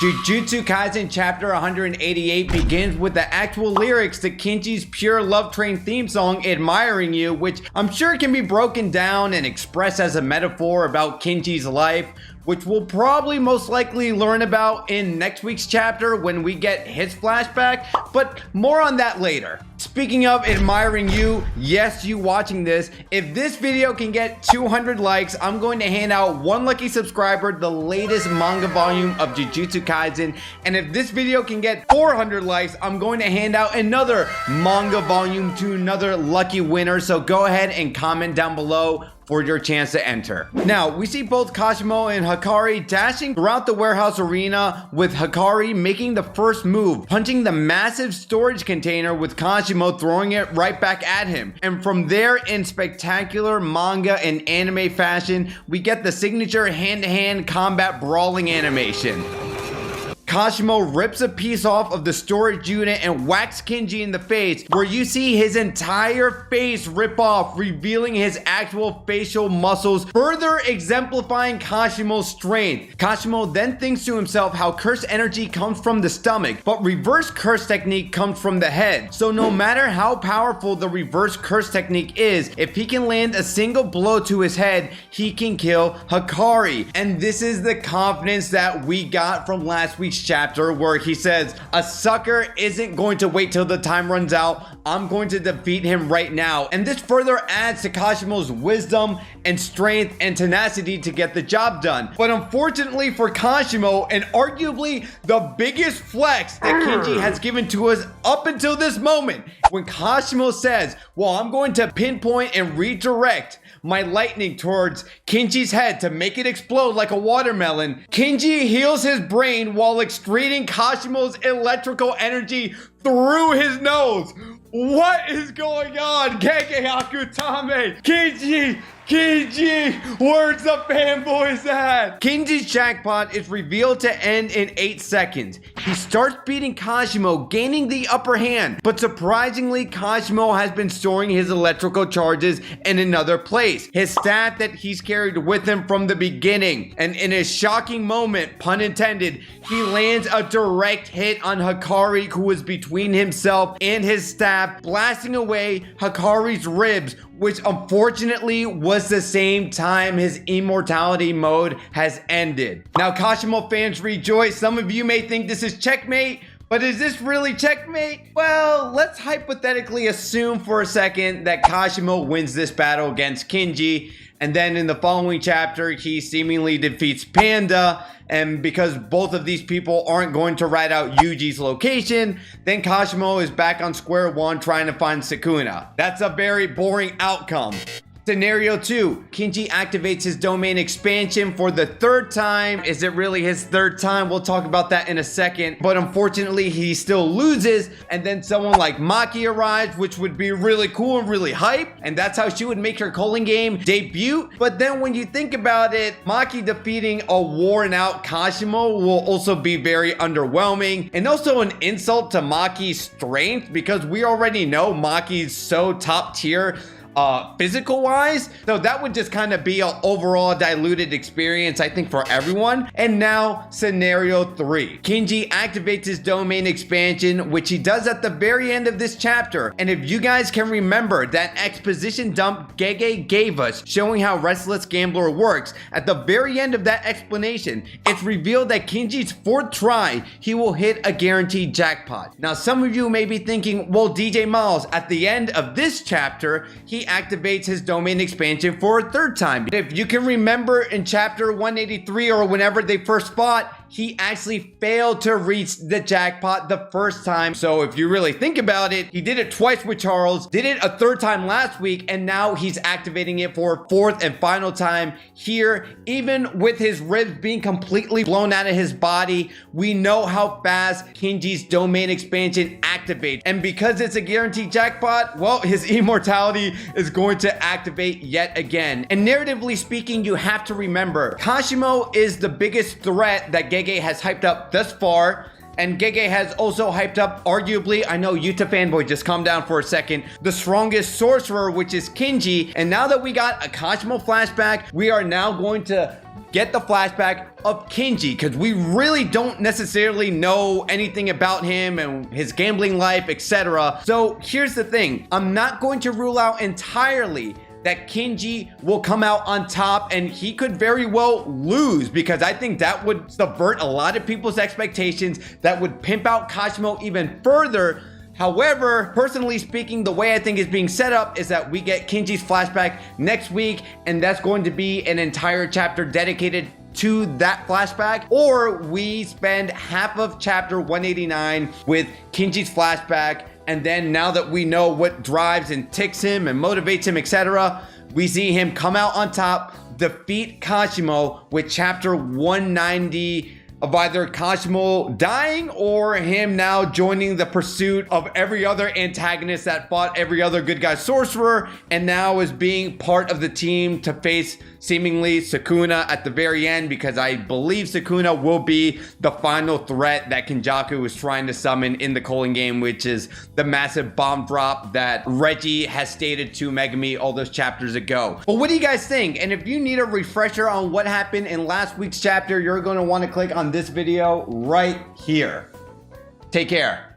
Jujutsu Kaisen chapter 188 begins with the actual lyrics to Kinji's Pure Love Train theme song, Admiring You, which I'm sure can be broken down and expressed as a metaphor about Kinji's life, which we'll probably most likely learn about in next week's chapter when we get his flashback, but more on that later. Speaking of admiring you, yes, you watching this, if this video can get 200 likes, I'm going to hand out one lucky subscriber the latest manga volume of Jujutsu Kaisen, and if this video can get 400 likes, I'm going to hand out another manga volume to another lucky winner, so go ahead and comment down below for your chance to enter. Now, we see both Kashimo and Hakiri dashing throughout the warehouse arena, with Hakiri making the first move, punching the massive storage container with Kashimo throwing it right back at him. And from there, in spectacular manga and anime fashion, we get the signature hand-to-hand combat brawling animation. Kashimo rips a piece off of the storage unit and whacks Kinji in the face, where you see his entire face rip off, revealing his actual facial muscles, further exemplifying Kashimo's strength. Kashimo then thinks to himself how curse energy comes from the stomach, but reverse curse technique comes from the head. So no matter how powerful the reverse curse technique is, if he can land a single blow to his head, he can kill Hakiri. And this is the confidence that we got from last week's chapter, where he says, a sucker isn't going to wait till the time runs out. I'm going to defeat him right now. And this further adds to Kashimo's wisdom and strength and tenacity to get the job done. But unfortunately for Kashimo, and arguably the biggest flex that Kinji has given to us up until this moment, when Kashimo says, well, I'm going to pinpoint and redirect my lightning towards Kinji's head to make it explode like a watermelon, Kinji heals his brain while extruding Kashimo's electrical energy through his nose. What is going on? Gege Akutame! Kinji! Where's the fanboys at? Kinji's jackpot is revealed to end in 8 seconds. He starts beating Kashimo, gaining the upper hand. But surprisingly, Kashimo has been storing his electrical charges in another place, his staff that he's carried with him from the beginning. And in a shocking moment, pun intended, he lands a direct hit on Hakiri, who is between himself and his staff, blasting away Hakiri's ribs, which unfortunately was the same time his immortality mode has ended. Now, Kashimo fans rejoice. Some of you may think this is checkmate, but is this really checkmate? Well, let's hypothetically assume for a second that Kashimo wins this battle against Kinji, and then in the following chapter, he seemingly defeats Panda. And because both of these people aren't going to rat out Yuji's location, then Kashimo is back on square one trying to find Sukuna. That's a very boring outcome. Scenario 2, Kinji activates his domain expansion for the 3rd time. Is it really his 3rd time? We'll talk about that in a second. But unfortunately, he still loses. And then someone like Maki arrives, which would be really cool and really hype. And that's how she would make her calling game debut. But then when you think about it, Maki defeating a worn out Kashimo will also be very underwhelming. And also an insult to Maki's strength, because we already know Maki's so top tier physical wise, so that would just kind of be an overall diluted experience, I think, for everyone. And now scenario 3, Kinji activates his domain expansion, which he does at the very end of this chapter. And if you guys can remember that exposition dump Gege gave us showing how Restless Gambler works, at the very end of that explanation, it's revealed that Kinji's 4th try, he will hit a guaranteed jackpot. Now, some of you may be thinking, well, DJ Milez, at the end of this chapter, he activates his domain expansion for a 3rd time. If you can remember in chapter 183 or whenever they first fought, he actually failed to reach the jackpot the 1st time. So if you really think about it, he did it twice with Charles, did it a 3rd time last week, and now he's activating it for a 4th and final time here. Even with his ribs being completely blown out of his body, we know how fast Kinji's domain expansion activates. And because it's a guaranteed jackpot, well, his immortality is going to activate yet again. And narratively speaking, you have to remember, Kashimo is the biggest threat that Gege has hyped up thus far. And Gege has also hyped up, arguably, I know Yuta fanboy, just calm down for a second, the strongest sorcerer, which is Kinji. And now that we got a Kashimo flashback, we are now going to get the flashback of Kinji, because we really don't necessarily know anything about him and his gambling life, etc. So here's the thing, I'm not going to rule out entirely that Kinji will come out on top, and he could very well lose, because I think that would subvert a lot of people's expectations, that would pimp out Kashimo even further. However, personally speaking, the way I think it's being set up is that we get Kinji's flashback next week, and that's going to be an entire chapter dedicated to that flashback, or we spend half of chapter 189 with Kinji's flashback, and then now that we know what drives and ticks him and motivates him, etc., we see him come out on top, defeat Kashimo with chapter 190 of either Kashimo dying or him now joining the pursuit of every other antagonist that fought every other good guy sorcerer, and now is being part of the team to face seemingly Sukuna at the very end, because I believe Sukuna will be the final threat that Kenjaku is trying to summon in the Colon game, which is the massive bomb drop that Reggie has stated to Megami all those chapters ago. But what do you guys think? And if you need a refresher on what happened in last week's chapter, you're going to want to click on this video right here. Take care.